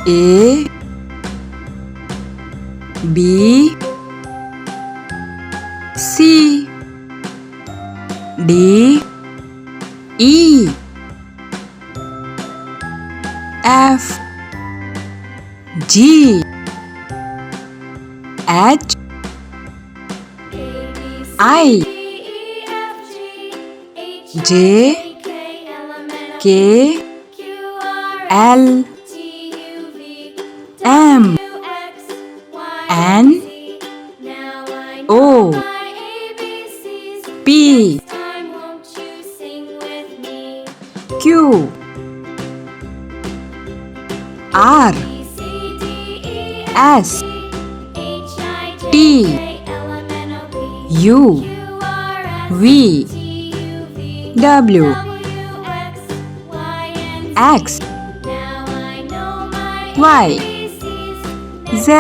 A B C D E F G H I J K L M N O P Q R S T U V W X Y Z